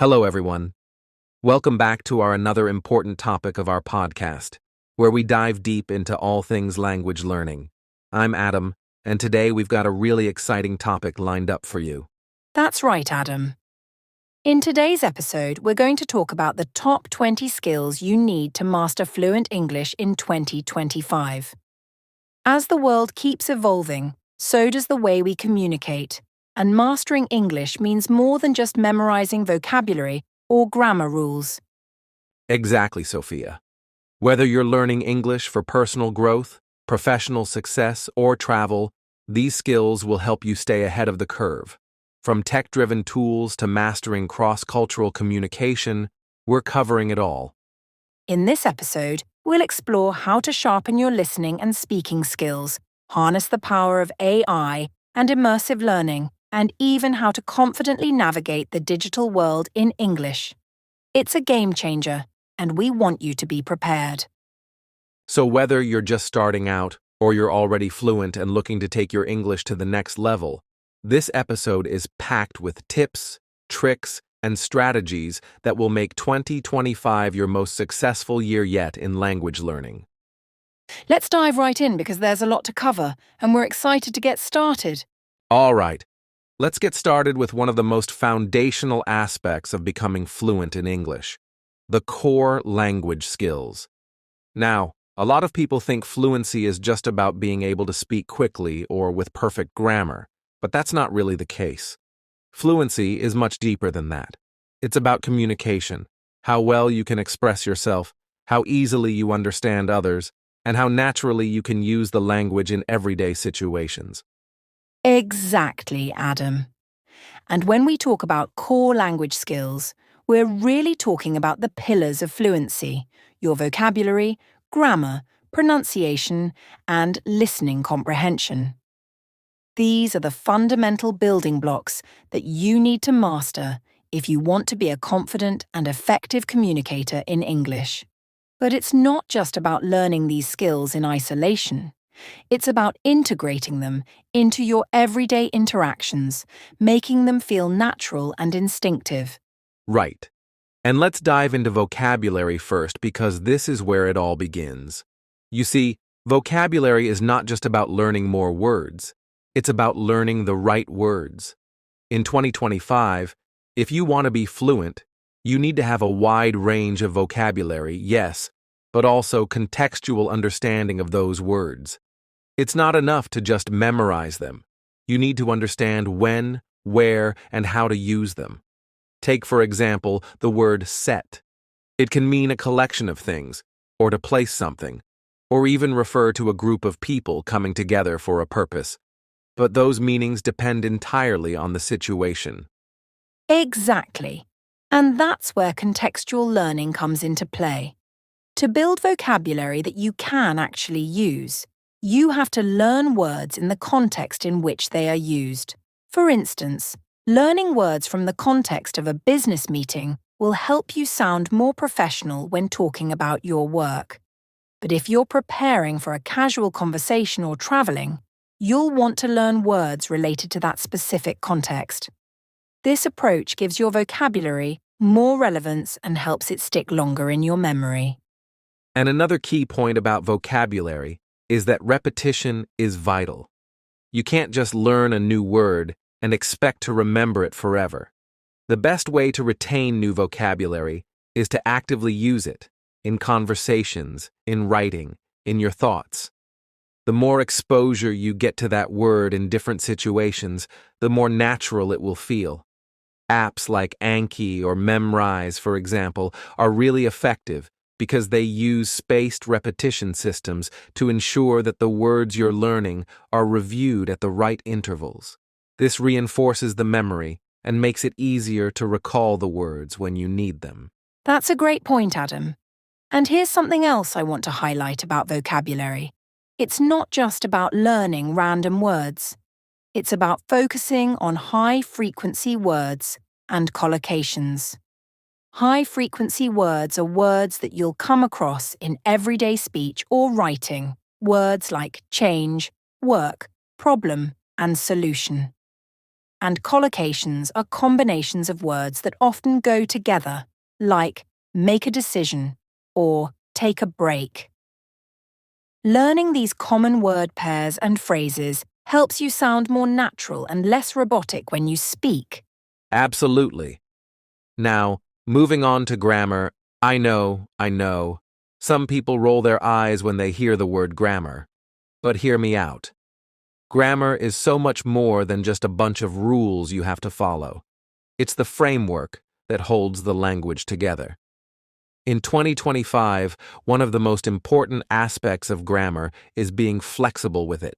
Hello, everyone. Welcome back to our another important topic of our podcast, where we dive deep into all things language learning. I'm Adam, and today we've got a really exciting topic lined up for you. That's right, Adam. In today's episode, we're going to talk about the top 20 skills you need to master fluent English in 2025. As the world keeps evolving, so does the way we communicate, and mastering English means more than just memorizing vocabulary or grammar rules. Exactly, Sophia. Whether you're learning English for personal growth, professional success, or travel, these skills will help you stay ahead of the curve. From tech-driven tools to mastering cross-cultural communication, we're covering it all. In this episode, we'll explore how to sharpen your listening and speaking skills, harness the power of AI and immersive learning, and even how to confidently navigate the digital world in English. It's a game changer, and we want you to be prepared. So whether you're just starting out or you're already fluent and looking to take your English to the next level, this episode is packed with tips, tricks, and strategies that will make 2025 your most successful year yet in language learning. Let's dive right in because there's a lot to cover, and we're excited to get started. All right, let's get started with one of the most foundational aspects of becoming fluent in English, the core language skills. Now, a lot of people think fluency is just about being able to speak quickly or with perfect grammar, but that's not really the case. Fluency is much deeper than that. It's about communication, how well you can express yourself, how easily you understand others, and how naturally you can use the language in everyday situations. Exactly, Adam. And when we talk about core language skills, we're really talking about the pillars of fluency: your vocabulary, grammar, pronunciation, and listening comprehension. These are the fundamental building blocks that you need to master if you want to be a confident and effective communicator in English. But it's not just about learning these skills in isolation. It's about integrating them into your everyday interactions, making them feel natural and instinctive. Right. And let's dive into vocabulary first because this is where it all begins. You see, vocabulary is not just about learning more words. It's about learning the right words. In 2025, if you want to be fluent, you need to have a wide range of vocabulary, yes, but also contextual understanding of those words. It's not enough to just memorize them. You need to understand when, where, and how to use them. Take, for example, the word set. It can mean a collection of things, or to place something, or even refer to a group of people coming together for a purpose. But those meanings depend entirely on the situation. Exactly. And that's where contextual learning comes into play. To build vocabulary that you can actually use, you have to learn words in the context in which they are used. For instance, learning words from the context of a business meeting will help you sound more professional when talking about your work. But if you're preparing for a casual conversation or traveling, you'll want to learn words related to that specific context. This approach gives your vocabulary more relevance and helps it stick longer in your memory. And another key point about vocabulary is that repetition is vital. You can't just learn a new word and expect to remember it forever. The best way to retain new vocabulary is to actively use it in conversations, in writing, in your thoughts. The more exposure you get to that word in different situations, the more natural it will feel. Apps like Anki or Memrise, for example, are really effective because they use spaced repetition systems to ensure that the words you're learning are reviewed at the right intervals. This reinforces the memory and makes it easier to recall the words when you need them. That's a great point, Adam. And here's something else I want to highlight about vocabulary. It's not just about learning random words. It's about focusing on high-frequency words and collocations. High-frequency words are words that you'll come across in everyday speech or writing, words like change, work, problem, and solution. and collocations are combinations of words that often go together, like make a decision or take a break. Learning these common word pairs and phrases helps you sound more natural and less robotic when you speak. Absolutely. Now, moving on to grammar, I know. Some people roll their eyes when they hear the word grammar. But hear me out. Grammar is so much more than just a bunch of rules you have to follow. It's the framework that holds the language together. In 2025, one of the most important aspects of grammar is being flexible with it.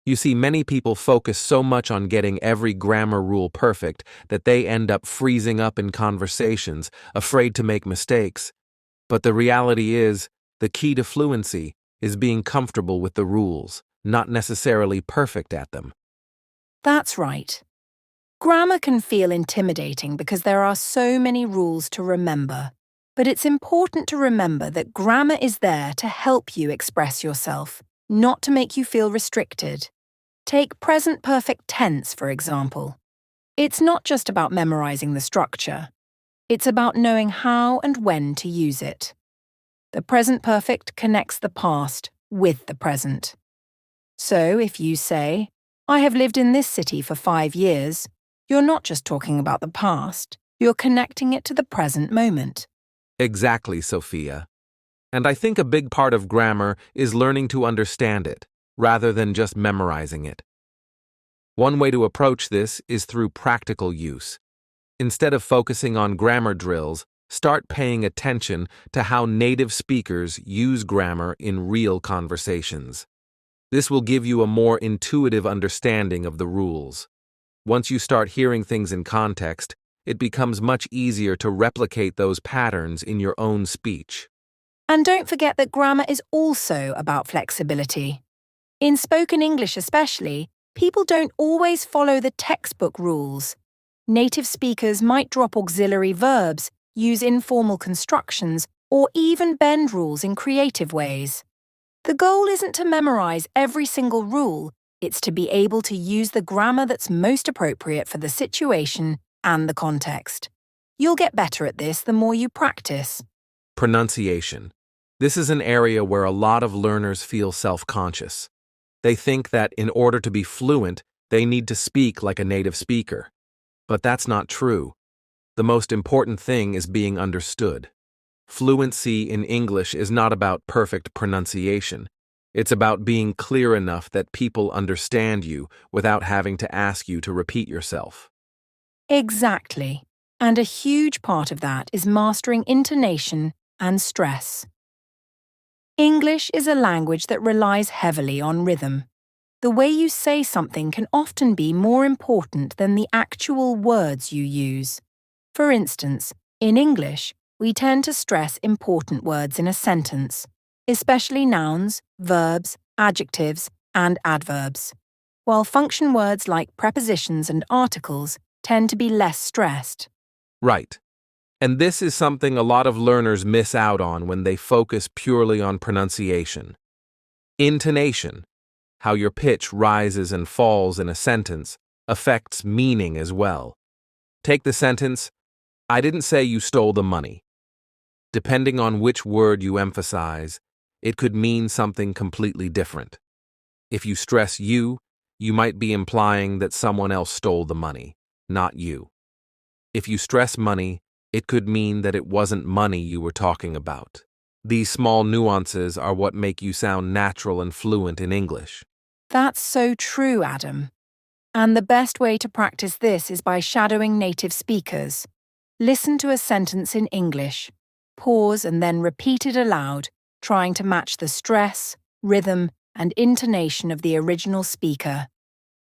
You see, many people focus so much on getting every grammar rule perfect that they end up freezing up in conversations, afraid to make mistakes. But the reality is, the key to fluency is being comfortable with the rules, not necessarily perfect at them. That's right. Grammar can feel intimidating because there are so many rules to remember. But it's important to remember that grammar is there to help you express yourself, not to make you feel restricted. Take present perfect tense, for example. It's not just about memorizing the structure. It's about knowing how and when to use it. The present perfect connects the past with the present. So if you say, I have lived in this city for 5 years, you're not just talking about the past, you're connecting it to the present moment. Exactly, Sophia. And I think a big part of grammar is learning to understand it, rather than just memorizing it. One way to approach this is through practical use. Instead of focusing on grammar drills, start paying attention to how native speakers use grammar in real conversations. This will give you a more intuitive understanding of the rules. Once you start hearing things in context, it becomes much easier to replicate those patterns in your own speech. And don't forget that grammar is also about flexibility. In spoken English especially, people don't always follow the textbook rules. Native speakers might drop auxiliary verbs, use informal constructions, or even bend rules in creative ways. The goal isn't to memorize every single rule, it's to be able to use the grammar that's most appropriate for the situation and the context. You'll get better at this the more you practice. Pronunciation. This is an area where a lot of learners feel self-conscious. They think that in order to be fluent, they need to speak like a native speaker. But that's not true. The most important thing is being understood. Fluency in English is not about perfect pronunciation. It's about being clear enough that people understand you without having to ask you to repeat yourself. Exactly. And a huge part of that is mastering intonation and stress. English is a language that relies heavily on rhythm. The way you say something can often be more important than the actual words you use. For instance, in English, we tend to stress important words in a sentence, especially nouns, verbs, adjectives, and adverbs, while function words like prepositions and articles tend to be less stressed. Right. And this is something a lot of learners miss out on when they focus purely on pronunciation. Intonation, how your pitch rises and falls in a sentence, affects meaning as well. Take the sentence, I didn't say you stole the money. Depending on which word you emphasize, it could mean something completely different. If you stress you might be implying that someone else stole the money, not you. If you stress money, it could mean that it wasn't money you were talking about. These small nuances are what make you sound natural and fluent in English. That's so true, Adam. And the best way to practice this is by shadowing native speakers. Listen to a sentence in English, pause and then repeat it aloud, trying to match the stress, rhythm, and intonation of the original speaker.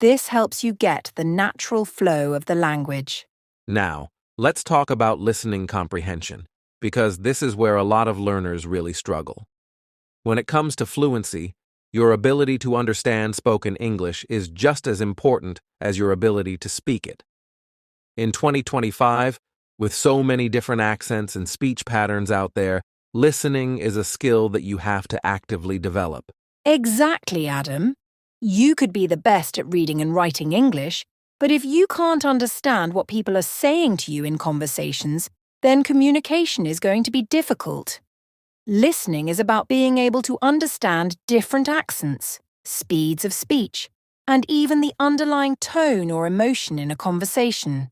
This helps you get the natural flow of the language. Now, let's talk about listening comprehension, because this is where a lot of learners really struggle. When it comes to fluency, your ability to understand spoken English is just as important as your ability to speak it. In 2025, with so many different accents and speech patterns out there, listening is a skill that you have to actively develop. Exactly, Adam. You could be the best at reading and writing English, But if you can't understand what people are saying to you in conversations, then communication is going to be difficult. Listening is about being able to understand different accents, speeds of speech, and even the underlying tone or emotion in a conversation.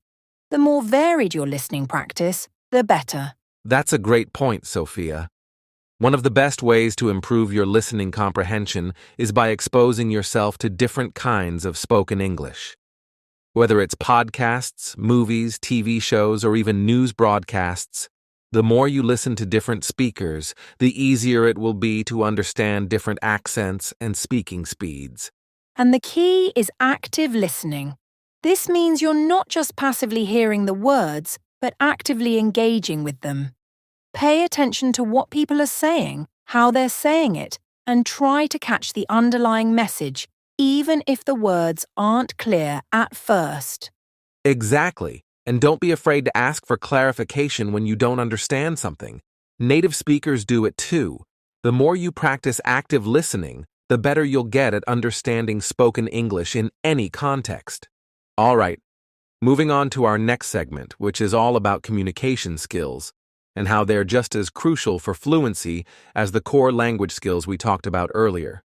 The more varied your listening practice, the better. That's a great point, Sophia. One of the best ways to improve your listening comprehension is by exposing yourself to different kinds of spoken English. Whether it's podcasts, movies, TV shows, or even news broadcasts, the more you listen to different speakers, the easier it will be to understand different accents and speaking speeds. And the key is active listening. This means you're not just passively hearing the words, but actively engaging with them. Pay attention to what people are saying, how they're saying it, and try to catch the underlying message, even if the words aren't clear at first. Exactly. And don't be afraid to ask for clarification when you don't understand something. Native speakers do it too. The more you practice active listening, the better you'll get at understanding spoken English in any context. All right, moving on to our next segment, which is all about communication skills and how they're just as crucial for fluency as the core language skills we talked about earlier.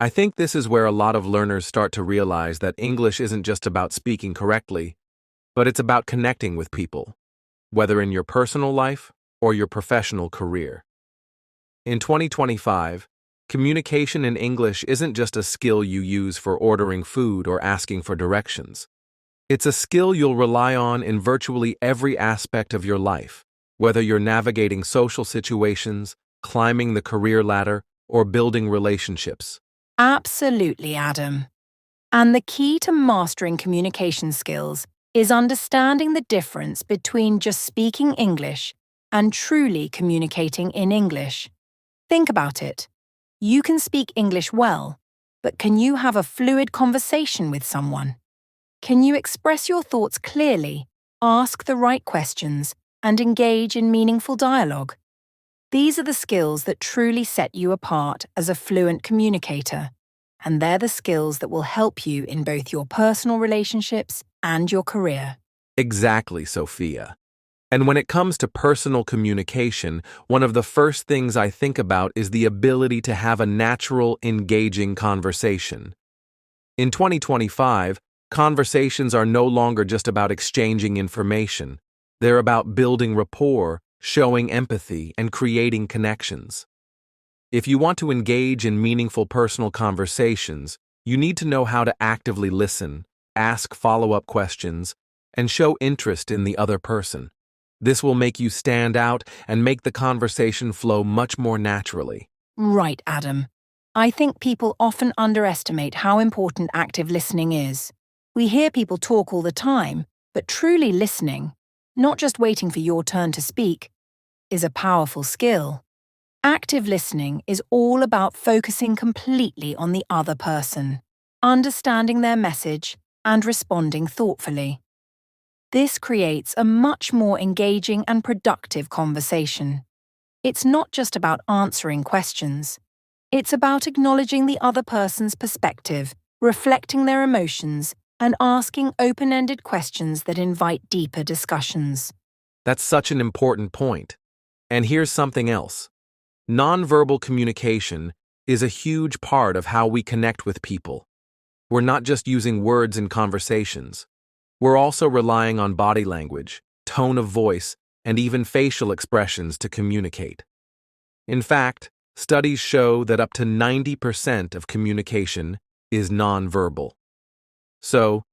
I think this is where a lot of learners start to realize that English isn't just about speaking correctly, but it's about connecting with people, whether in your personal life or your professional career. In 2025, communication in English isn't just a skill you use for ordering food or asking for directions. It's a skill you'll rely on in virtually every aspect of your life, whether you're navigating social situations, climbing the career ladder, or building relationships. Absolutely, Adam. And the key to mastering communication skills is understanding the difference between just speaking English and truly communicating in English. Think about it. You can speak English well, but can you have a fluid conversation with someone? Can you express your thoughts clearly, ask the right questions, and engage in meaningful dialogue? These are the skills that truly set you apart as a fluent communicator, and they're the skills that will help you in both your personal relationships and your career. Exactly, Sophia. And when it comes to personal communication, one of the first things I think about is the ability to have a natural, engaging conversation. In 2025, conversations are no longer just about exchanging information. They're about building rapport, showing empathy, and creating connections. If you want to engage in meaningful personal conversations, you need to know how to actively listen, ask follow-up questions, and show interest in the other person. This will make you stand out and make the conversation flow much more naturally. Right, Adam. I think people often underestimate how important active listening is. We hear people talk all the time, but truly listening, not just waiting for your turn to speak, is a powerful skill. Active listening is all about focusing completely on the other person, understanding their message, and responding thoughtfully. This creates a much more engaging and productive conversation. It's not just about answering questions. It's about acknowledging the other person's perspective, reflecting their emotions, and asking open-ended questions that invite deeper discussions. That's such an important point. And here's something else. Nonverbal communication is a huge part of how we connect with people. We're not just using words in conversations. We're also relying on body language, tone of voice, and even facial expressions to communicate. In fact, studies show that up to 90% of communication is nonverbal. So,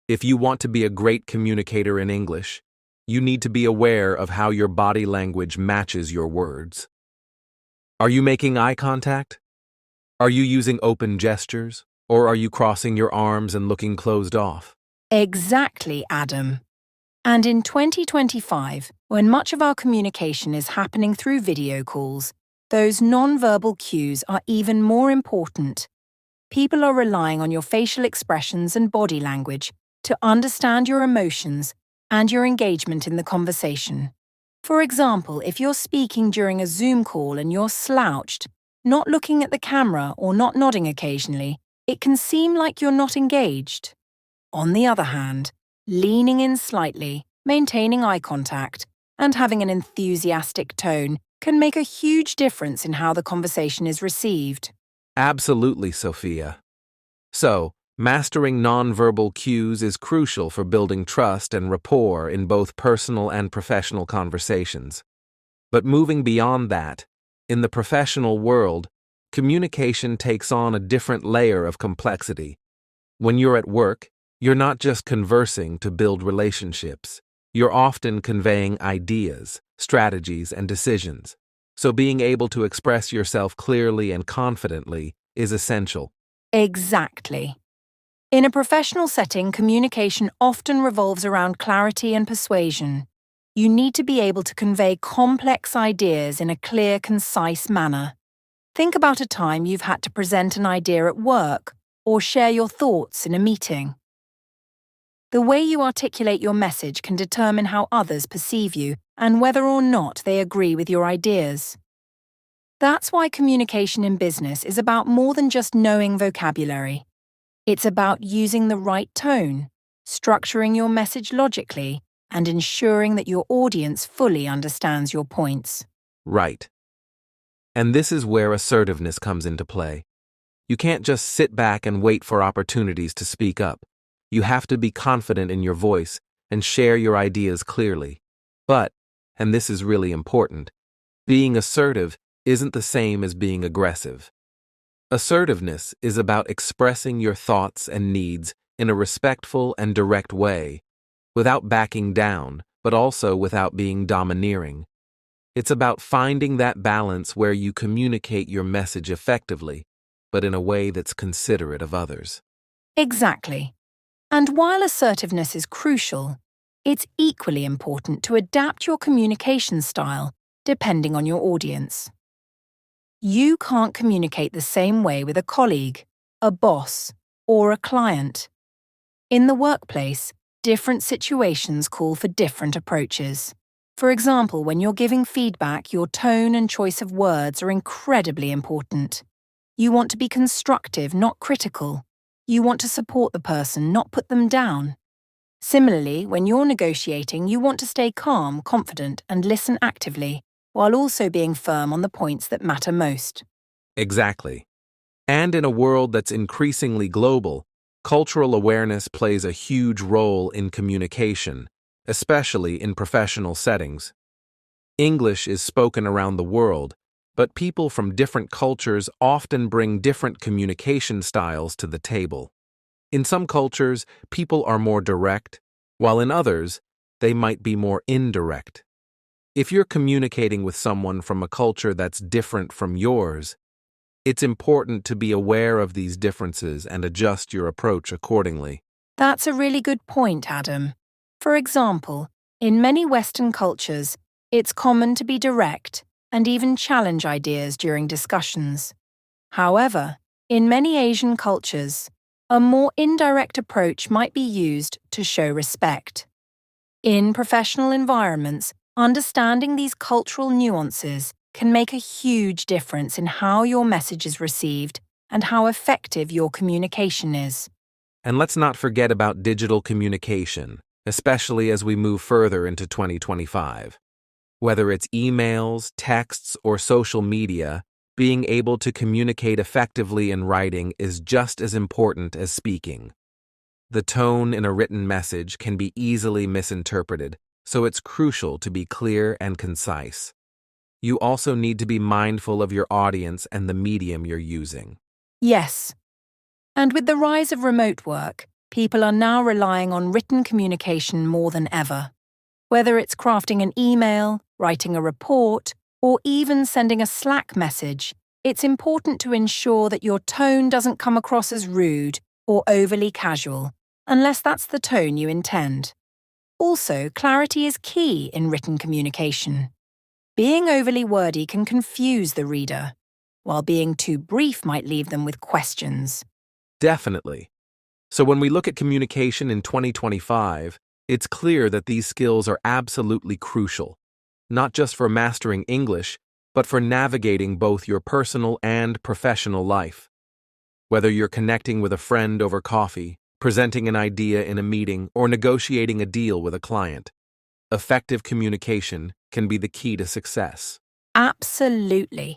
if you want to be a great communicator in English, you need to be aware of how your body language matches your words. Are you making eye contact? Are you using open gestures? Or are you crossing your arms and looking closed off? Exactly, Adam. And in 2025, when much of our communication is happening through video calls, those nonverbal cues are even more important. People are relying on your facial expressions and body language to understand your emotions and your engagement in the conversation. For example, if you're speaking during a Zoom call and you're slouched, not looking at the camera or not nodding occasionally, it can seem like you're not engaged. On the other hand, leaning in slightly, maintaining eye contact, and having an enthusiastic tone can make a huge difference in how the conversation is received. Absolutely, Sophia. So, mastering nonverbal cues is crucial for building trust and rapport in both personal and professional conversations. But moving beyond that, in the professional world, communication takes on a different layer of complexity. When you're at work, you're not just conversing to build relationships. You're often conveying ideas, strategies, and decisions. So being able to express yourself clearly and confidently is essential. Exactly. In a professional setting, communication often revolves around clarity and persuasion. You need to be able to convey complex ideas in a clear, concise manner. Think about a time you've had to present an idea at work or share your thoughts in a meeting. The way you articulate your message can determine how others perceive you and whether or not they agree with your ideas. That's why communication in business is about more than just knowing vocabulary. It's about using the right tone, structuring your message logically, and ensuring that your audience fully understands your points. Right. And this is where assertiveness comes into play. You can't just sit back and wait for opportunities to speak up. You have to be confident in your voice and share your ideas clearly. But, and this is really important, being assertive isn't the same as being aggressive. Assertiveness is about expressing your thoughts and needs in a respectful and direct way, without backing down, but also without being domineering. It's about finding that balance where you communicate your message effectively, but in a way that's considerate of others. Exactly. And while assertiveness is crucial, it's equally important to adapt your communication style depending on your audience. You can't communicate the same way with a colleague, a boss, or a client. In the workplace, different situations call for different approaches. For example, when you're giving feedback, your tone and choice of words are incredibly important. You want to be constructive, not critical. You want to support the person, not put them down. Similarly, when you're negotiating, you want to stay calm, confident, and listen actively, while also being firm on the points that matter most. Exactly. And in a world that's increasingly global, cultural awareness plays a huge role in communication, especially in professional settings. English is spoken around the world, but people from different cultures often bring different communication styles to the table. In some cultures, people are more direct, while in others, they might be more indirect. If you're communicating with someone from a culture that's different from yours, it's important to be aware of these differences and adjust your approach accordingly. That's a really good point, Adam. For example, in many Western cultures, it's common to be direct and even challenge ideas during discussions. However, in many Asian cultures, a more indirect approach might be used to show respect. In professional environments, understanding these cultural nuances can make a huge difference in how your message is received and how effective your communication is. And let's not forget about digital communication, especially as we move further into 2025. Whether it's emails, texts, or social media, being able to communicate effectively in writing is just as important as speaking. The tone in a written message can be easily misinterpreted, so it's crucial to be clear and concise. You also need to be mindful of your audience and the medium you're using. Yes. And with the rise of remote work, people are now relying on written communication more than ever. Whether it's crafting an email, writing a report, or even sending a Slack message, it's important to ensure that your tone doesn't come across as rude or overly casual, unless that's the tone you intend. Also, clarity is key in written communication. Being overly wordy can confuse the reader, while being too brief might leave them with questions. Definitely. So when we look at communication in 2025, it's clear that these skills are absolutely crucial, not just for mastering English, but for navigating both your personal and professional life. Whether you're connecting with a friend over coffee, presenting an idea in a meeting, or negotiating a deal with a client. Effective communication can be the key to success. Absolutely.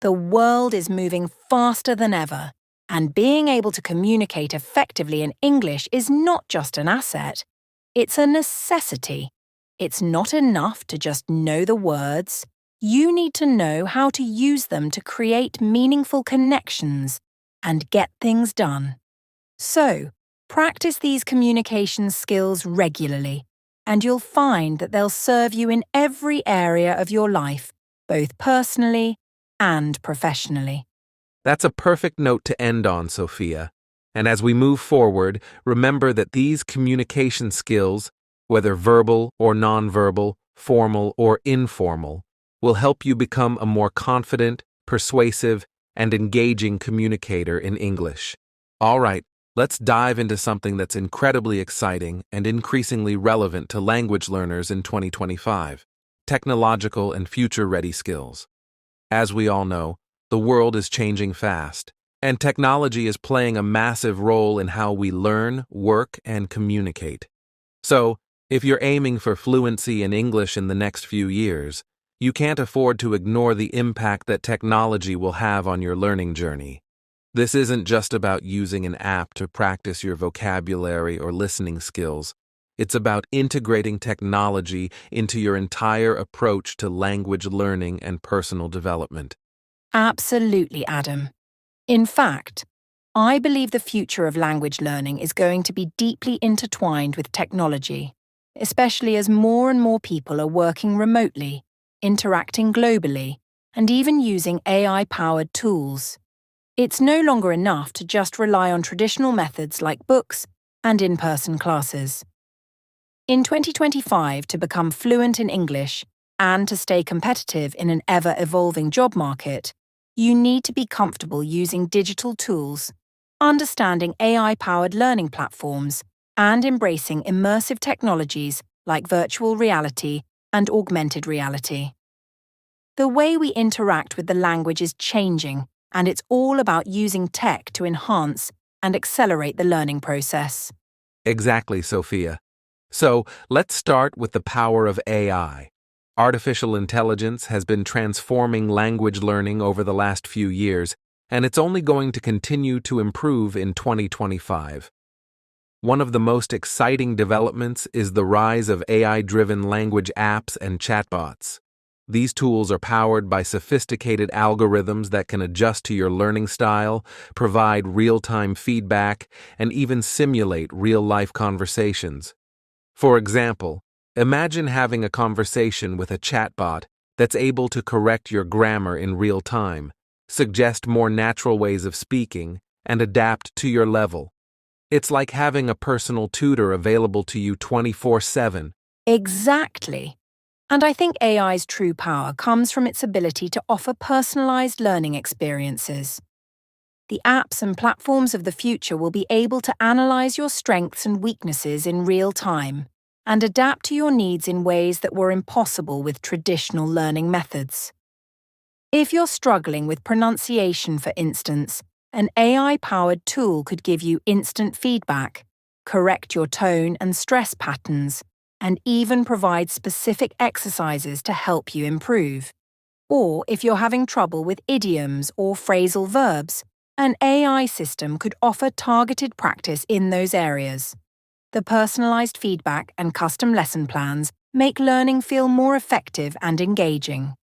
The world is moving faster than ever, and being able to communicate effectively in English is not just an asset, it's a necessity. It's not enough to just know the words. You need to know how to use them to create meaningful connections and get things done. So, practice these communication skills regularly, and you'll find that they'll serve you in every area of your life, both personally and professionally. That's a perfect note to end on, Sophia. And as we move forward, remember that these communication skills, whether verbal or nonverbal, formal or informal, will help you become a more confident, persuasive, and engaging communicator in English. All right, let's dive into something that's incredibly exciting and increasingly relevant to language learners in 2025: technological and future-ready skills. As we all know, the world is changing fast, and technology is playing a massive role in how we learn, work, and communicate. So, if you're aiming for fluency in English in the next few years, you can't afford to ignore the impact that technology will have on your learning journey. This isn't just about using an app to practice your vocabulary or listening skills. It's about integrating technology into your entire approach to language learning and personal development. Absolutely, Adam. In fact, I believe the future of language learning is going to be deeply intertwined with technology, especially as more and more people are working remotely, interacting globally, and even using AI-powered tools. It's no longer enough to just rely on traditional methods like books and in-person classes. In 2025, to become fluent in English and to stay competitive in an ever-evolving job market, you need to be comfortable using digital tools, understanding AI-powered learning platforms, and embracing immersive technologies like virtual reality and augmented reality. The way we interact with the language is changing, and it's all about using tech to enhance and accelerate the learning process. Exactly, Sophia. So, let's start with the power of AI. Artificial intelligence has been transforming language learning over the last few years, and it's only going to continue to improve in 2025. One of the most exciting developments is the rise of AI-driven language apps and chatbots. These tools are powered by sophisticated algorithms that can adjust to your learning style, provide real-time feedback, and even simulate real-life conversations. For example, imagine having a conversation with a chatbot that's able to correct your grammar in real time, suggest more natural ways of speaking, and adapt to your level. It's like having a personal tutor available to you 24/7. Exactly. And I think AI's true power comes from its ability to offer personalized learning experiences. The apps and platforms of the future will be able to analyze your strengths and weaknesses in real time and adapt to your needs in ways that were impossible with traditional learning methods. If you're struggling with pronunciation, for instance, an AI-powered tool could give you instant feedback, correct your tone and stress patterns, and even provide specific exercises to help you improve. Or if you're having trouble with idioms or phrasal verbs, an AI system could offer targeted practice in those areas. The personalized feedback and custom lesson plans make learning feel more effective and engaging.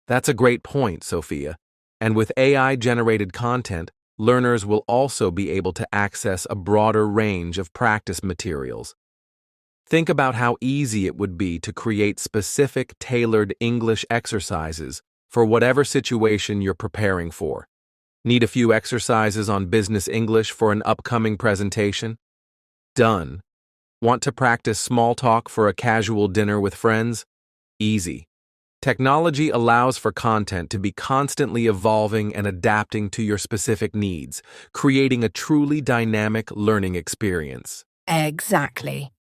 That's a great point, Sophia. And with AI-generated content, learners will also be able to access a broader range of practice materials. Think about how easy it would be to create specific, tailored English exercises for whatever situation you're preparing for. Need a few exercises on business English for an upcoming presentation? Done. Want to practice small talk for a casual dinner with friends? Easy. Technology allows for content to be constantly evolving and adapting to your specific needs, creating a truly dynamic learning experience. Exactly.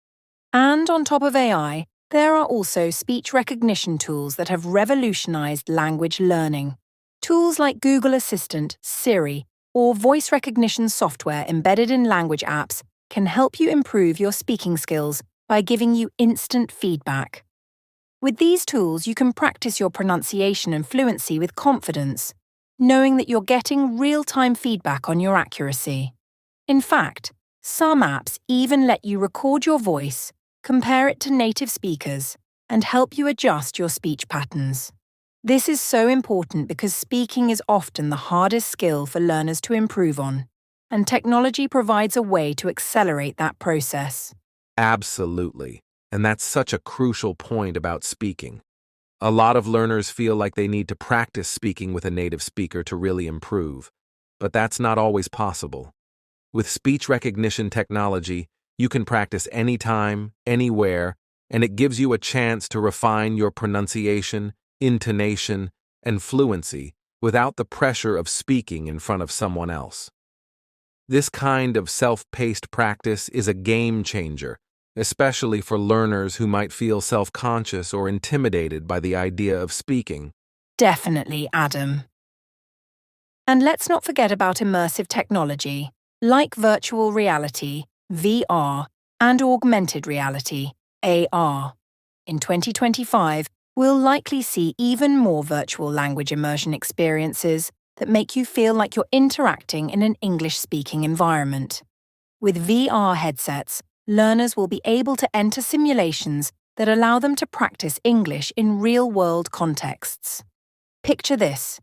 And on top of AI, there are also speech recognition tools that have revolutionized language learning. Tools like Google Assistant, Siri, or voice recognition software embedded in language apps can help you improve your speaking skills by giving you instant feedback. With these tools, you can practice your pronunciation and fluency with confidence, knowing that you're getting real-time feedback on your accuracy. In fact, some apps even let you record your voice, compare it to native speakers, and help you adjust your speech patterns. This is so important because speaking is often the hardest skill for learners to improve on, and technology provides a way to accelerate that process. Absolutely. And that's such a crucial point about speaking. A lot of learners feel like they need to practice speaking with a native speaker to really improve, but that's not always possible. With speech recognition technology, you can practice anytime, anywhere, and it gives you a chance to refine your pronunciation, intonation, and fluency without the pressure of speaking in front of someone else. This kind of self-paced practice is a game changer, especially for learners who might feel self-conscious or intimidated by the idea of speaking. Definitely, Adam. And let's not forget about immersive technology, like virtual reality, VR, and augmented reality, AR. In 2025, we'll likely see even more virtual language immersion experiences that make you feel like you're interacting in an English-speaking environment. With VR headsets, learners will be able to enter simulations that allow them to practice English in real-world contexts. Picture this.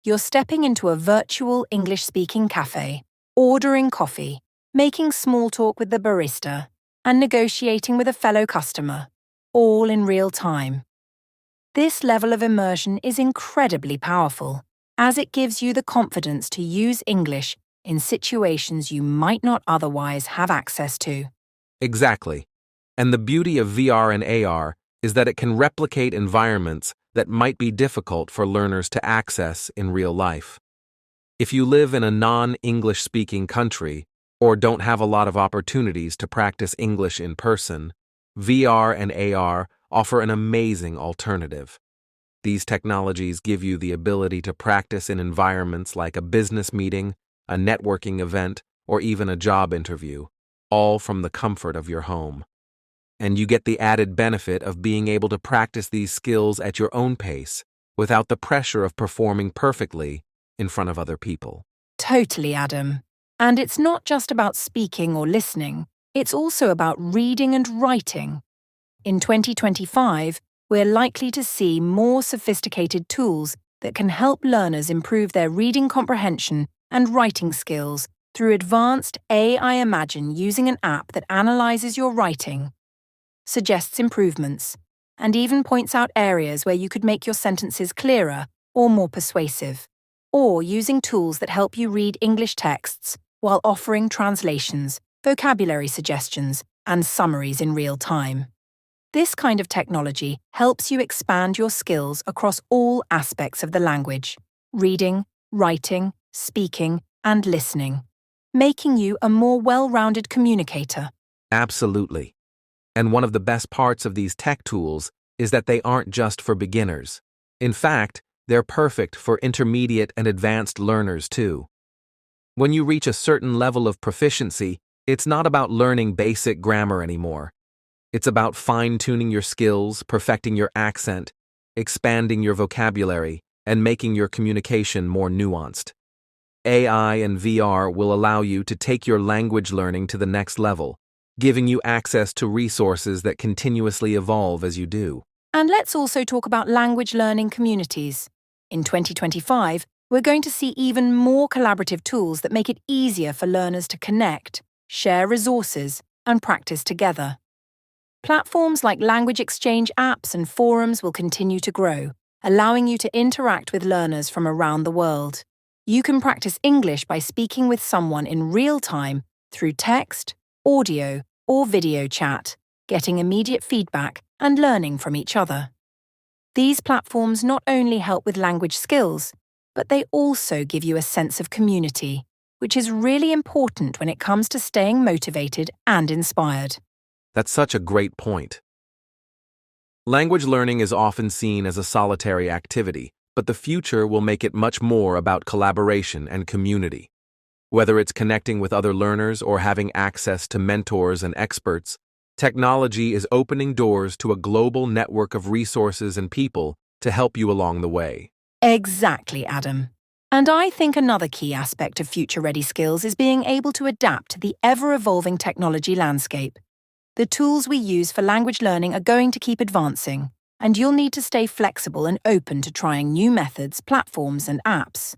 You're stepping into a virtual English-speaking cafe, ordering coffee, making small talk with the barista, and negotiating with a fellow customer, all in real time. This level of immersion is incredibly powerful, as it gives you the confidence to use English in situations you might not otherwise have access to. Exactly. And the beauty of VR and AR is that it can replicate environments that might be difficult for learners to access in real life. If you live in a non-English speaking country or don't have a lot of opportunities to practice English in person, VR and AR offer an amazing alternative. These technologies give you the ability to practice in environments like a business meeting, a networking event, or even a job interview, all from the comfort of your home. And you get the added benefit of being able to practice these skills at your own pace without the pressure of performing perfectly in front of other people. Totally, Adam. And it's not just about speaking or listening, it's also about reading and writing. In 2025, we're likely to see more sophisticated tools that can help learners improve their reading comprehension and writing skills through advanced AI Imagine using an app that analyzes your writing, suggests improvements, and even points out areas where you could make your sentences clearer or more persuasive, or using tools that help you read English texts while offering translations, vocabulary suggestions, and summaries in real time. This kind of technology helps you expand your skills across all aspects of the language: reading, writing, speaking, and listening, making you a more well-rounded communicator. Absolutely. And one of the best parts of these tech tools is that they aren't just for beginners. In fact, they're perfect for intermediate and advanced learners too. When you reach a certain level of proficiency, it's not about learning basic grammar anymore. It's about fine-tuning your skills, perfecting your accent, expanding your vocabulary, and making your communication more nuanced. AI and VR will allow you to take your language learning to the next level, giving you access to resources that continuously evolve as you do. And let's also talk about language learning communities. In 2025, we're going to see even more collaborative tools that make it easier for learners to connect, share resources, and practice together. Platforms like language exchange apps and forums will continue to grow, allowing you to interact with learners from around the world. You can practice English by speaking with someone in real time through text, audio, or video chat, getting immediate feedback and learning from each other. These platforms not only help with language skills, but they also give you a sense of community, which is really important when it comes to staying motivated and inspired. That's such a great point. Language learning is often seen as a solitary activity, but the future will make it much more about collaboration and community. Whether it's connecting with other learners or having access to mentors and experts, technology is opening doors to a global network of resources and people to help you along the way. Exactly, Adam. And I think another key aspect of future-ready skills is being able to adapt to the ever-evolving technology landscape. The tools we use for language learning are going to keep advancing, and you'll need to stay flexible and open to trying new methods, platforms, and apps.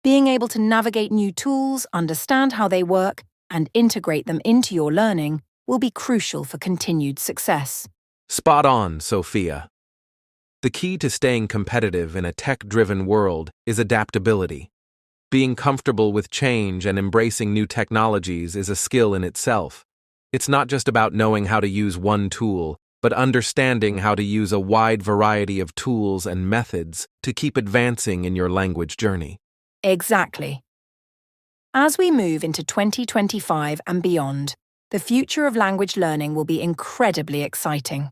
Being able to navigate new tools, understand how they work, and integrate them into your learning will be crucial for continued success. Spot on, Sophia. The key to staying competitive in a tech-driven world is adaptability. Being comfortable with change and embracing new technologies is a skill in itself. It's not just about knowing how to use one tool, but understanding how to use a wide variety of tools and methods to keep advancing in your language journey. Exactly. As we move into 2025 and beyond, the future of language learning will be incredibly exciting.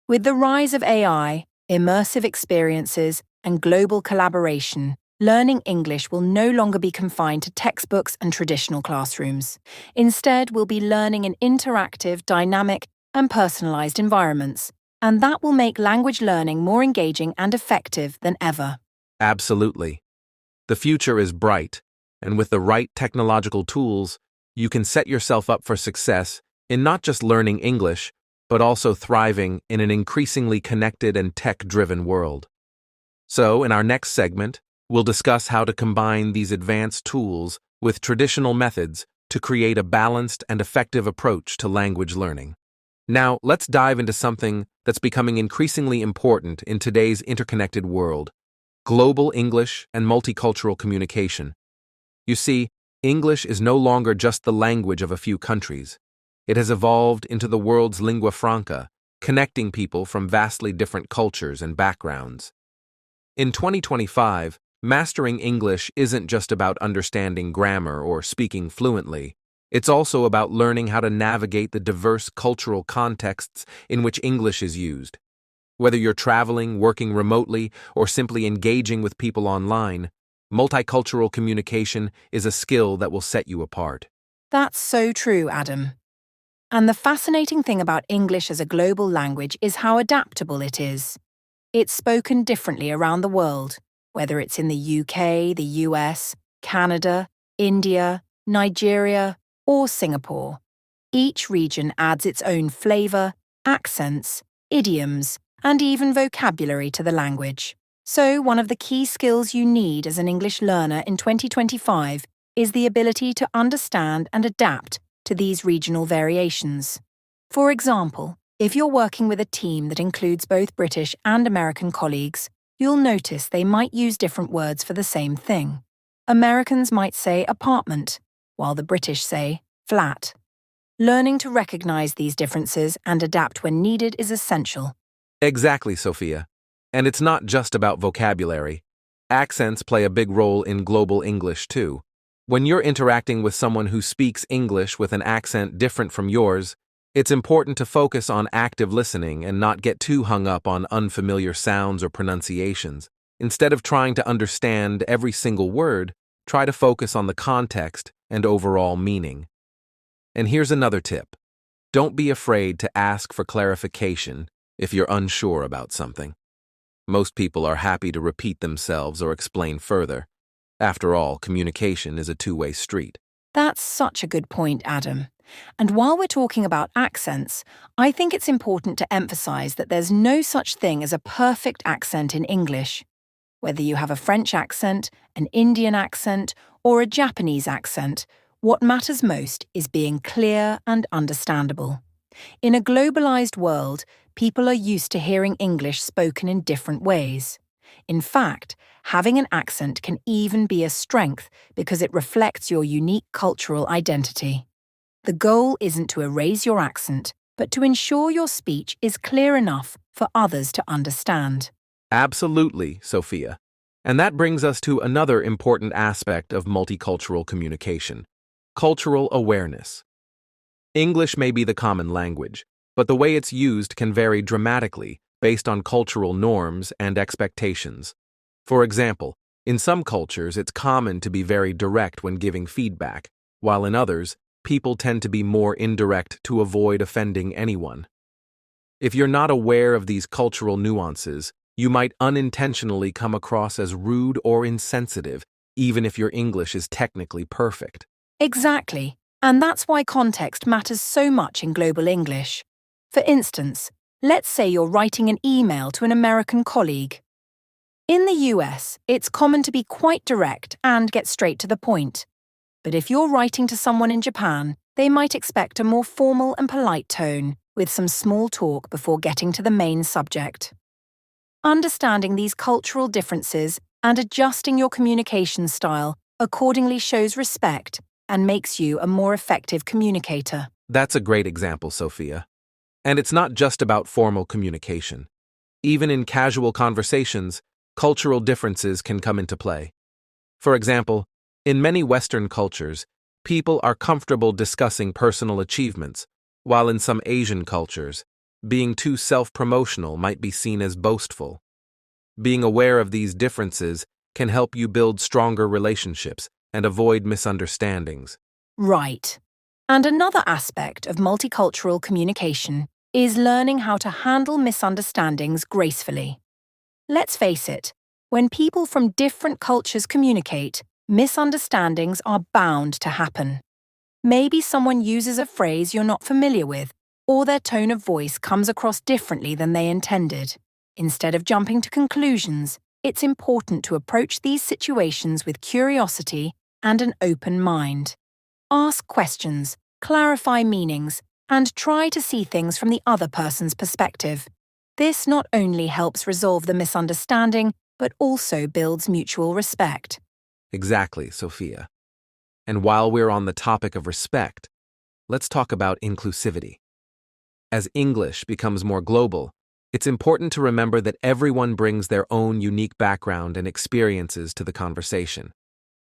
With the rise of AI, immersive experiences, and global collaboration, learning English will no longer be confined to textbooks and traditional classrooms. Instead, we'll be learning in interactive, dynamic, and personalized environments, and that will make language learning more engaging and effective than ever. Absolutely. The future is bright, and with the right technological tools, you can set yourself up for success in not just learning English, but also thriving in an increasingly connected and tech-driven world. So, in our next segment, we'll discuss how to combine these advanced tools with traditional methods to create a balanced and effective approach to language learning. Now, let's dive into something that's becoming increasingly important in today's interconnected world: global English and multicultural communication. You see, English is no longer just the language of a few countries. It has evolved into the world's lingua franca, connecting people from vastly different cultures and backgrounds. In 2025, mastering English isn't just about understanding grammar or speaking fluently. It's also about learning how to navigate the diverse cultural contexts in which English is used. Whether you're traveling, working remotely, or simply engaging with people online, multicultural communication is a skill that will set you apart. That's so true, Adam. And the fascinating thing about English as a global language is how adaptable it is. It's spoken differently around the world, whether it's in the UK, the US, Canada, India, Nigeria, or Singapore. Each region adds its own flavor, accents, idioms, and even vocabulary to the language. So, one of the key skills you need as an English learner in 2025 is the ability to understand and adapt to these regional variations. For example, if you're working with a team that includes both British and American colleagues, you'll notice they might use different words for the same thing. Americans might say apartment, while the British say flat. Learning to recognize these differences and adapt when needed is essential. Exactly, Sophia. And it's not just about vocabulary. Accents play a big role in global English, too. When you're interacting with someone who speaks English with an accent different from yours, it's important to focus on active listening and not get too hung up on unfamiliar sounds or pronunciations. Instead of trying to understand every single word, try to focus on the context and overall meaning. And here's another tip. Don't be afraid to ask for clarification if you're unsure about something. Most people are happy to repeat themselves or explain further. After all, communication is a two-way street. That's such a good point, Adam. And while we're talking about accents, I think it's important to emphasize that there's no such thing as a perfect accent in English. Whether you have a French accent, an Indian accent, or a Japanese accent, what matters most is being clear and understandable. In a globalized world, people are used to hearing English spoken in different ways. In fact, having an accent can even be a strength because it reflects your unique cultural identity. The goal isn't to erase your accent, but to ensure your speech is clear enough for others to understand. Absolutely, Sophia. And that brings us to another important aspect of multicultural communication: cultural awareness. English may be the common language, but the way it's used can vary dramatically based on cultural norms and expectations. For example, In some cultures, it's common to be very direct when giving feedback, while in others, people tend to be more indirect to avoid offending anyone. If you're not aware of these cultural nuances, you might unintentionally come across as rude or insensitive, even if your English is technically perfect. Exactly, and that's why context matters so much in global English. For instance, let's say you're writing an email to an American colleague. In the US, it's common to be quite direct and get straight to the point. But if you're writing to someone in Japan, they might expect a more formal and polite tone, with some small talk before getting to the main subject. Understanding these cultural differences and adjusting your communication style accordingly shows respect and makes you a more effective communicator. That's a great example, Sophia. And it's not just about formal communication. Even in casual conversations, cultural differences can come into play. For example, in many Western cultures, people are comfortable discussing personal achievements, while in some Asian cultures, being too self-promotional might be seen as boastful. Being aware of these differences can help you build stronger relationships and avoid misunderstandings. Right. And another aspect of multicultural communication is learning how to handle misunderstandings gracefully. Let's face it, when people from different cultures communicate, misunderstandings are bound to happen. Maybe someone uses a phrase you're not familiar with, or their tone of voice comes across differently than they intended. Instead of jumping to conclusions, it's important to approach these situations with curiosity and an open mind. Ask questions, clarify meanings, and try to see things from the other person's perspective. This not only helps resolve the misunderstanding, but also builds mutual respect. Exactly, Sophia. And while we're on the topic of respect, let's talk about inclusivity. As English becomes more global, it's important to remember that everyone brings their own unique background and experiences to the conversation.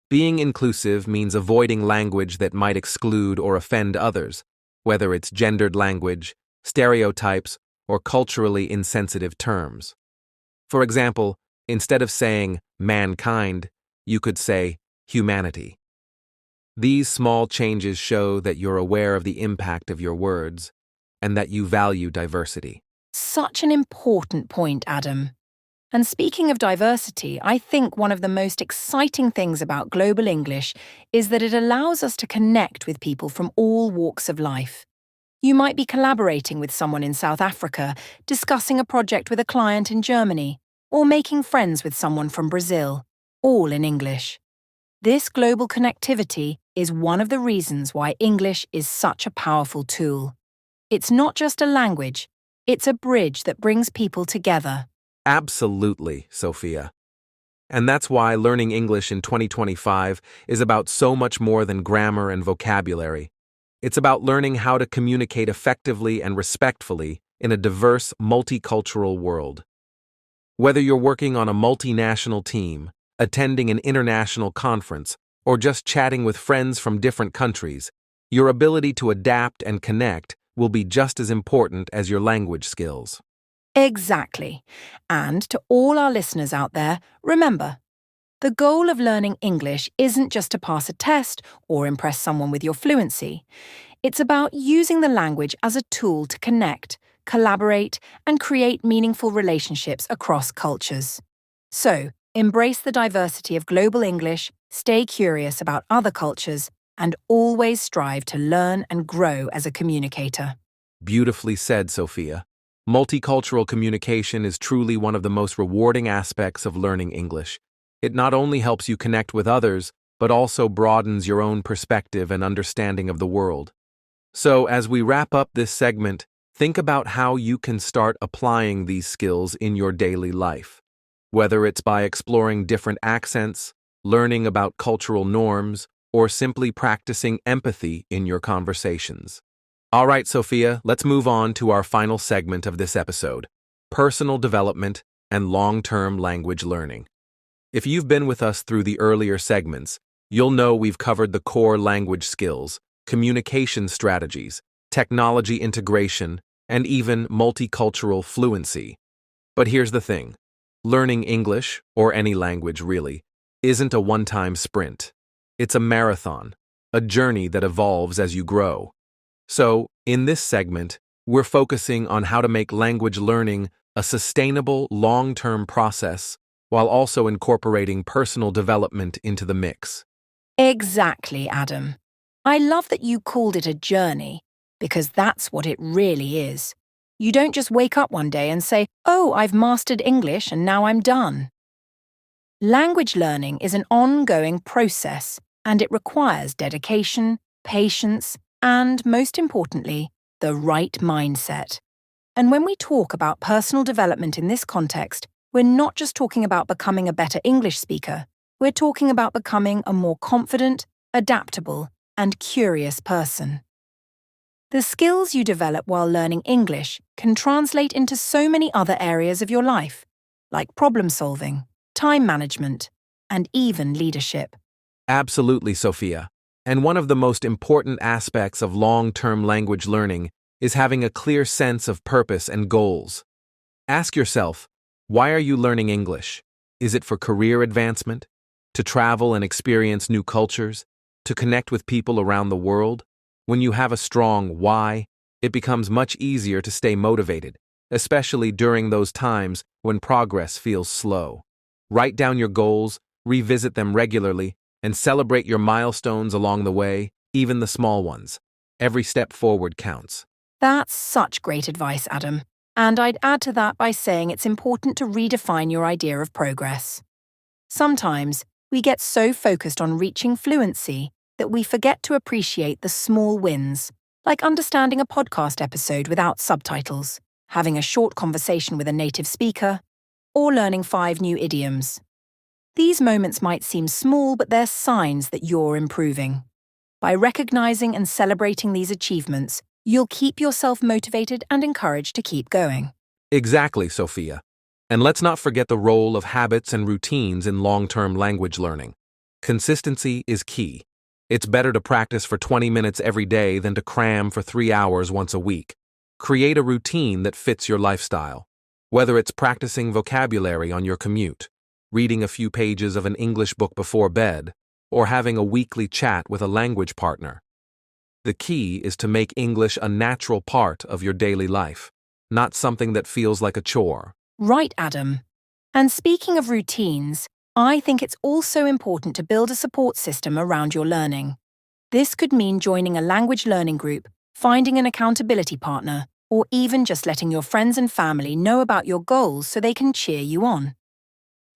Being inclusive means avoiding language that might exclude or offend others, whether it's gendered language, stereotypes, or culturally insensitive terms. For example, instead of saying mankind, you could say humanity. These small changes show that you're aware of the impact of your words and that you value diversity. Such an important point, Adam. And speaking of diversity, I think one of the most exciting things about global English is that it allows us to connect with people from all walks of life. You might be collaborating with someone in South Africa, discussing a project with a client in Germany, or making friends with someone from Brazil, all in English. This global connectivity is one of the reasons why English is such a powerful tool. It's not just a language, it's a bridge that brings people together. Absolutely, Sophia. And that's why learning English in 2025 is about so much more than grammar and vocabulary. It's about learning how to communicate effectively and respectfully in a diverse, multicultural world. Whether you're working on a multinational team, attending an international conference, or just chatting with friends from different countries, your ability to adapt and connect will be just as important as your language skills. Exactly. And to all our listeners out there, remember, the goal of learning English isn't just to pass a test or impress someone with your fluency. It's about using the language as a tool to connect, collaborate, and create meaningful relationships across cultures. So, embrace the diversity of global English, stay curious about other cultures, and always strive to learn and grow as a communicator. Beautifully said, Sophia. Multicultural communication is truly one of the most rewarding aspects of learning English. It not only helps you connect with others, but also broadens your own perspective and understanding of the world. So, as we wrap up this segment, think about how you can start applying these skills in your daily life. Whether it's by exploring different accents, learning about cultural norms, or simply practicing empathy in your conversations. All right, Sophia, let's move on to our final segment of this episode, personal development and long-term language learning. If you've been with us through the earlier segments, you'll know we've covered the core language skills, communication strategies, technology integration, and even multicultural fluency. But here's the thing. Learning English, or any language really, isn't a one-time sprint. It's a marathon, a journey that evolves as you grow. So, in this segment, we're focusing on how to make language learning a sustainable, long-term process while also incorporating personal development into the mix. Exactly, Adam. I love that you called it a journey, because that's what it really is. You don't just wake up one day and say, "Oh, I've mastered English and now I'm done." Language learning is an ongoing process, and it requires dedication, patience, and, most importantly, the right mindset. And when we talk about personal development in this context, we're not just talking about becoming a better English speaker. We're talking about becoming a more confident, adaptable, and curious person. The skills you develop while learning English can translate into so many other areas of your life, like problem solving, time management, and even leadership. Absolutely, Sophia. And one of the most important aspects of long-term language learning is having a clear sense of purpose and goals. Ask yourself, why are you learning English? Is it for career advancement? To travel and experience new cultures? To connect with people around the world? When you have a strong why, it becomes much easier to stay motivated, especially during those times when progress feels slow. Write down your goals, revisit them regularly, and celebrate your milestones along the way, even the small ones. Every step forward counts. That's such great advice, Adam. And I'd add to that by saying it's important to redefine your idea of progress. Sometimes we get so focused on reaching fluency that we forget to appreciate the small wins, like understanding a podcast episode without subtitles, having a short conversation with a native speaker, or learning 5 new idioms. These moments might seem small, but they're signs that you're improving. By recognizing and celebrating these achievements, you'll keep yourself motivated and encouraged to keep going. Exactly, Sophia. And let's not forget the role of habits and routines in long-term language learning. Consistency is key. It's better to practice for 20 minutes every day than to cram for 3 hours once a week. Create a routine that fits your lifestyle. Whether it's practicing vocabulary on your commute, reading a few pages of an English book before bed, or having a weekly chat with a language partner. The key is to make English a natural part of your daily life, not something that feels like a chore. Right, Adam. And speaking of routines, I think it's also important to build a support system around your learning. This could mean joining a language learning group, finding an accountability partner, or even just letting your friends and family know about your goals so they can cheer you on.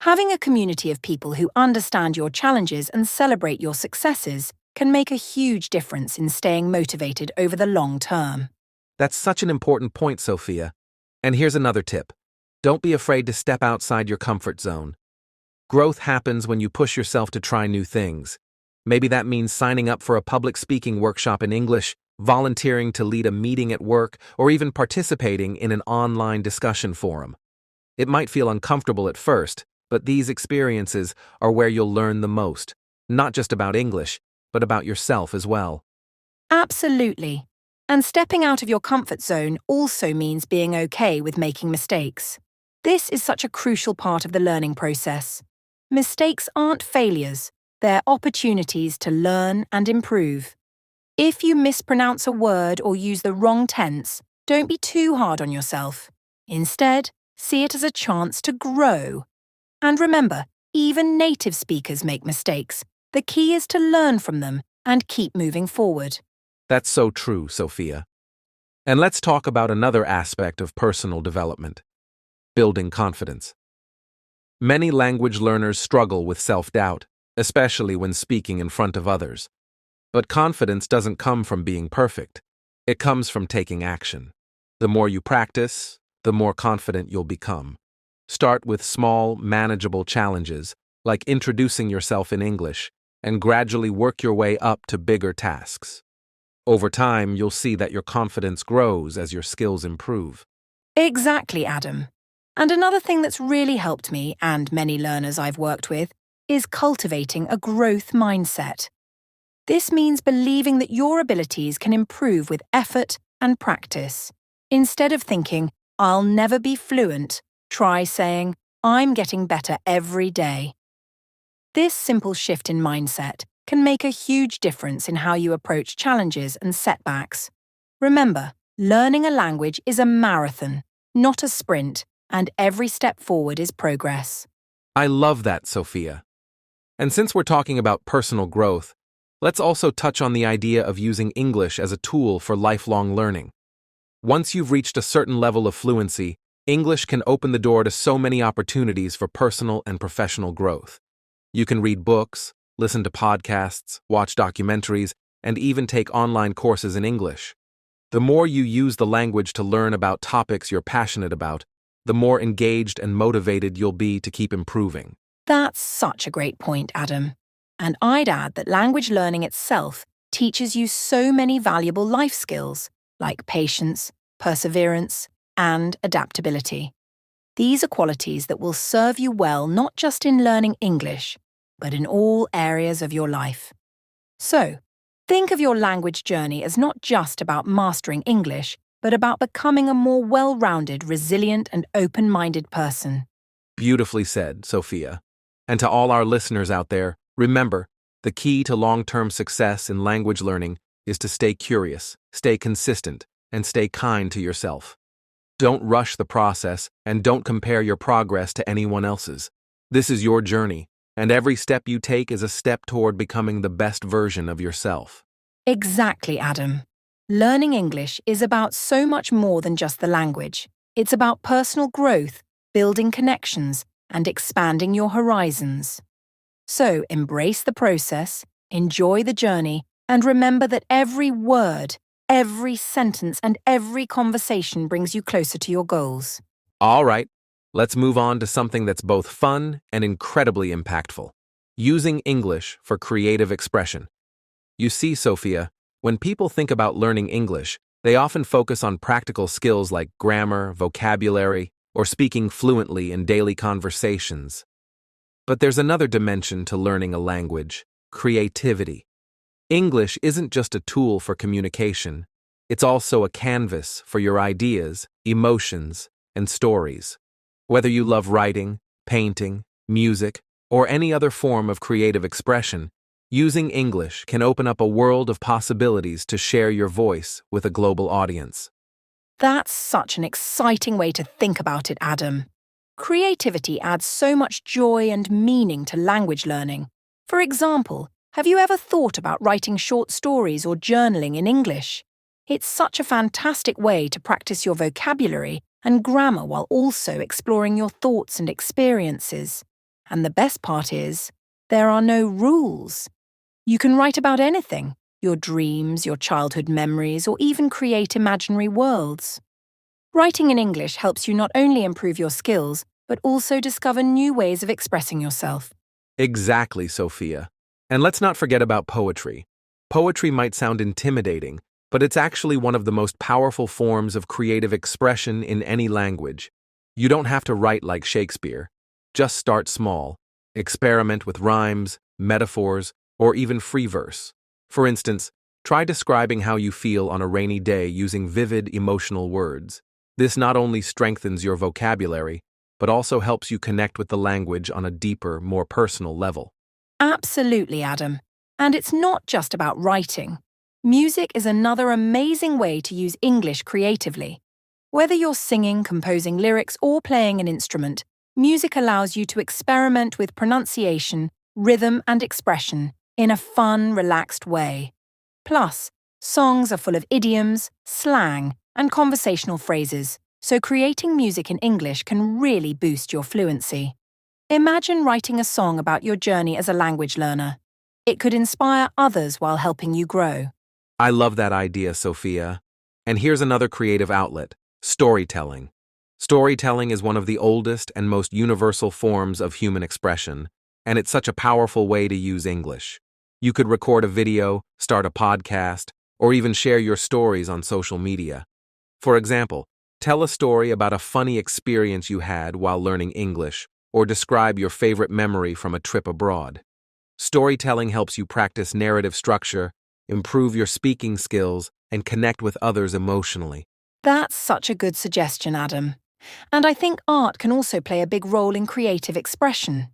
Having a community of people who understand your challenges and celebrate your successes can make a huge difference in staying motivated over the long term. That's such an important point, Sophia. And here's another tip. Don't be afraid to step outside your comfort zone. Growth happens when you push yourself to try new things. Maybe that means signing up for a public speaking workshop in English, volunteering to lead a meeting at work, or even participating in an online discussion forum. It might feel uncomfortable at first, but these experiences are where you'll learn the most, not just about English, but about yourself as well. Absolutely. And stepping out of your comfort zone also means being okay with making mistakes. This is such a crucial part of the learning process. Mistakes aren't failures, they're opportunities to learn and improve. If you mispronounce a word or use the wrong tense, don't be too hard on yourself. Instead, see it as a chance to grow. And remember, even native speakers make mistakes. The key is to learn from them and keep moving forward. That's so true, Sophia. And let's talk about another aspect of personal development: building confidence. Many language learners struggle with self-doubt, especially when speaking in front of others. But confidence doesn't come from being perfect. It comes from taking action. The more you practice, the more confident you'll become. Start with small, manageable challenges, like introducing yourself in English, and gradually work your way up to bigger tasks. Over time, you'll see that your confidence grows as your skills improve. Exactly, Adam. And another thing that's really helped me, and many learners I've worked with, is cultivating a growth mindset. This means believing that your abilities can improve with effort and practice. Instead of thinking, "I'll never be fluent," try saying, "I'm getting better every day." This simple shift in mindset can make a huge difference in how you approach challenges and setbacks. Remember, learning a language is a marathon, not a sprint, and every step forward is progress. I love that, Sophia. And since we're talking about personal growth, let's also touch on the idea of using English as a tool for lifelong learning. Once you've reached a certain level of fluency, English can open the door to so many opportunities for personal and professional growth. You can read books, listen to podcasts, watch documentaries, and even take online courses in English. The more you use the language to learn about topics you're passionate about, the more engaged and motivated you'll be to keep improving. That's such a great point, Adam. And I'd add that language learning itself teaches you so many valuable life skills, like patience, perseverance, and adaptability. These are qualities that will serve you well not just in learning English, but in all areas of your life. So, think of your language journey as not just about mastering English, but about becoming a more well-rounded, resilient, and open-minded person. Beautifully said, Sophia. And to all our listeners out there, remember, the key to long-term success in language learning is to stay curious, stay consistent, and stay kind to yourself. Don't rush the process, and don't compare your progress to anyone else's. This is your journey, and every step you take is a step toward becoming the best version of yourself. Exactly, Adam. Learning English is about so much more than just the language. It's about personal growth, building connections, and expanding your horizons. So embrace the process, enjoy the journey, and remember that every word, every sentence, and every conversation brings you closer to your goals. All right, let's move on to something that's both fun and incredibly impactful. Using English for creative expression. You see, Sophia, when people think about learning English, they often focus on practical skills like grammar, vocabulary, or speaking fluently in daily conversations. But there's another dimension to learning a language: creativity. English isn't just a tool for communication, it's also a canvas for your ideas, emotions, and stories. Whether you love writing, painting, music, or any other form of creative expression, using English can open up a world of possibilities to share your voice with a global audience. That's such an exciting way to think about it, Adam. Creativity adds so much joy and meaning to language learning. For example, have you ever thought about writing short stories or journaling in English? It's such a fantastic way to practice your vocabulary and grammar while also exploring your thoughts and experiences. And the best part is, there are no rules. You can write about anything: your dreams, your childhood memories, or even create imaginary worlds. Writing in English helps you not only improve your skills, but also discover new ways of expressing yourself. Exactly, Sophia. And let's not forget about poetry. Poetry might sound intimidating, but it's actually one of the most powerful forms of creative expression in any language. You don't have to write like Shakespeare. Just start small. Experiment with rhymes, metaphors, or even free verse. For instance, try describing how you feel on a rainy day using vivid, emotional words. This not only strengthens your vocabulary, but also helps you connect with the language on a deeper, more personal level. Absolutely, Adam. And it's not just about writing. Music is another amazing way to use English creatively. Whether you're singing, composing lyrics, or playing an instrument, music allows you to experiment with pronunciation, rhythm, and expression in a fun, relaxed way. Plus, songs are full of idioms, slang, and conversational phrases, so creating music in English can really boost your fluency. Imagine writing a song about your journey as a language learner. It could inspire others while helping you grow. I love that idea, Sophia. And here's another creative outlet: storytelling. Storytelling is one of the oldest and most universal forms of human expression, and it's such a powerful way to use English. You could record a video, start a podcast, or even share your stories on social media. For example, tell a story about a funny experience you had while learning English, or describe your favorite memory from a trip abroad. Storytelling helps you practice narrative structure, improve your speaking skills, and connect with others emotionally. That's such a good suggestion, Adam. And I think art can also play a big role in creative expression.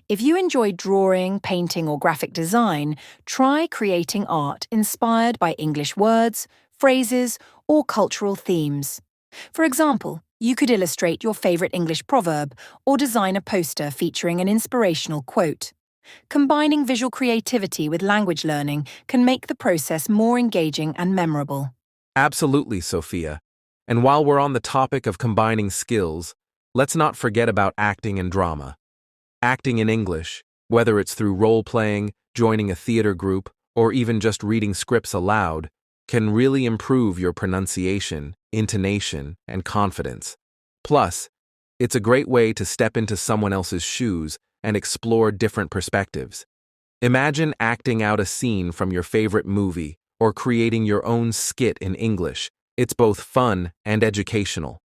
If you enjoy drawing, painting, or graphic design, try creating art inspired by English words, phrases, or cultural themes. For example, you could illustrate your favorite English proverb or design a poster featuring an inspirational quote. Combining visual creativity with language learning can make the process more engaging and memorable. Absolutely, Sophia. And while we're on the topic of combining skills, let's not forget about acting and drama. Acting in English, whether it's through role-playing, joining a theater group, or even just reading scripts aloud, can really improve your pronunciation, intonation, and confidence. Plus, it's a great way to step into someone else's shoes and explore different perspectives. Imagine acting out a scene from your favorite movie or creating your own skit in English. It's both fun and educational.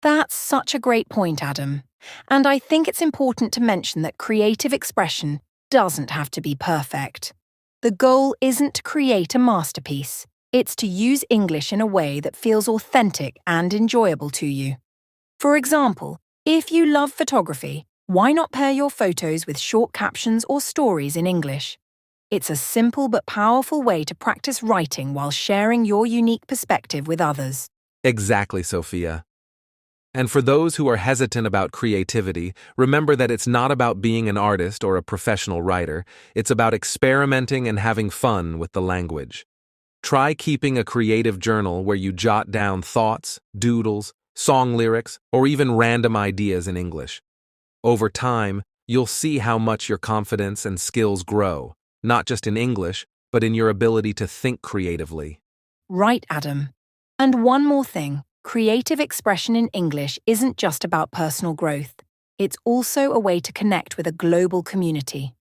That's such a great point, Adam. And I think it's important to mention that creative expression doesn't have to be perfect. The goal isn't to create a masterpiece. It's to use English in a way that feels authentic and enjoyable to you. For example, if you love photography, why not pair your photos with short captions or stories in English? It's a simple but powerful way to practice writing while sharing your unique perspective with others. Exactly, Sophia. And for those who are hesitant about creativity, remember that it's not about being an artist or a professional writer. It's about experimenting and having fun with the language. Try keeping a creative journal where you jot down thoughts, doodles, song lyrics, or even random ideas in English. Over time, you'll see how much your confidence and skills grow, not just in English, but in your ability to think creatively. Right, Adam. And one more thing. Creative expression in English isn't just about personal growth. It's also a way to connect with a global community.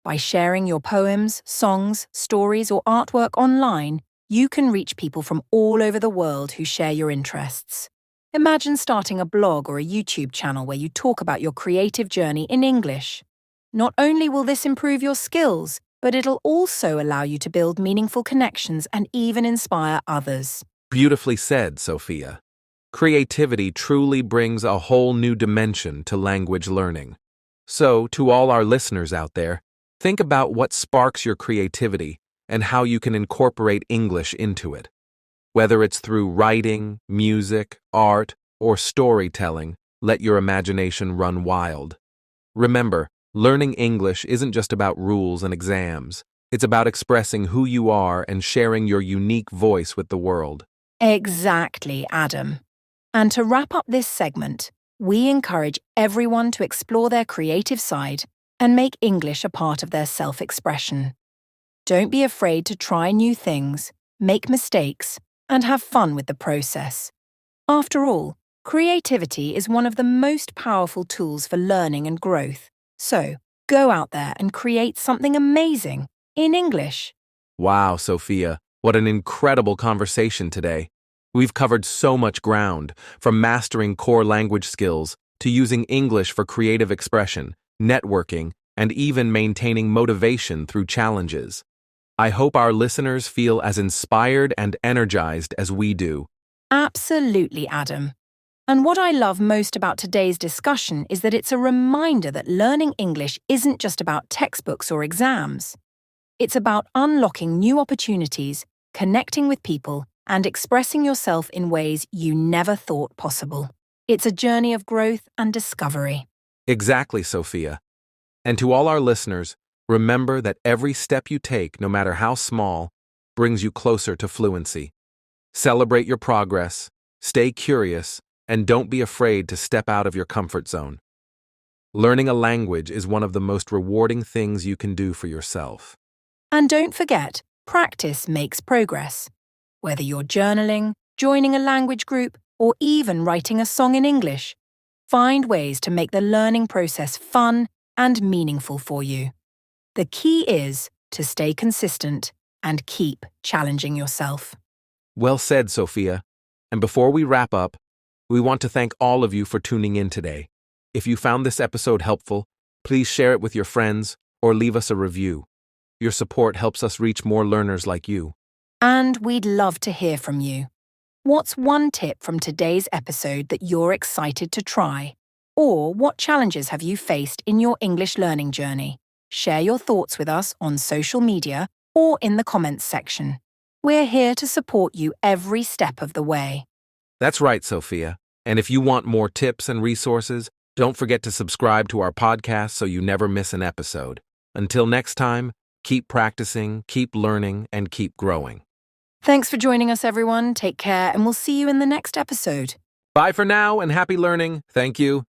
By sharing your poems, songs, stories, or artwork online, you can reach people from all over the world who share your interests. Imagine starting a blog or a YouTube channel where you talk about your creative journey in English. Not only will this improve your skills, but it'll also allow you to build meaningful connections and even inspire others. Beautifully said, Sophia. Creativity truly brings a whole new dimension to language learning. So, to all our listeners out there, think about what sparks your creativity and how you can incorporate English into it. Whether it's through writing, music, art, or storytelling, let your imagination run wild. Remember, learning English isn't just about rules and exams. It's about expressing who you are and sharing your unique voice with the world. Exactly, Adam. And to wrap up this segment, we encourage everyone to explore their creative side and make English a part of their self-expression. Don't be afraid to try new things, make mistakes, and have fun with the process. After all, creativity is one of the most powerful tools for learning and growth. So, go out there and create something amazing in English. Wow, Sophia, what an incredible conversation today. We've covered so much ground, from mastering core language skills to using English for creative expression, networking, and even maintaining motivation through challenges. I hope our listeners feel as inspired and energized as we do. Absolutely, Adam. And what I love most about today's discussion is that it's a reminder that learning English isn't just about textbooks or exams. It's about unlocking new opportunities, connecting with people, and expressing yourself in ways you never thought possible. It's a journey of growth and discovery. Exactly, Sophia. And to all our listeners, remember that every step you take, no matter how small, brings you closer to fluency. Celebrate your progress, stay curious, and don't be afraid to step out of your comfort zone. Learning a language is one of the most rewarding things you can do for yourself. And don't forget, practice makes progress. Whether you're journaling, joining a language group, or even writing a song in English, find ways to make the learning process fun and meaningful for you. The key is to stay consistent and keep challenging yourself. Well said, Sophia. And before we wrap up, we want to thank all of you for tuning in today. If you found this episode helpful, please share it with your friends or leave us a review. Your support helps us reach more learners like you. And we'd love to hear from you. What's one tip from today's episode that you're excited to try? Or what challenges have you faced in your English learning journey? Share your thoughts with us on social media or in the comments section. We're here to support you every step of the way. That's right, Sophia. And if you want more tips and resources, don't forget to subscribe to our podcast so you never miss an episode. Until next time, keep practicing, keep learning, and keep growing. Thanks for joining us, everyone. Take care, and we'll see you in the next episode. Bye for now and happy learning. Thank you.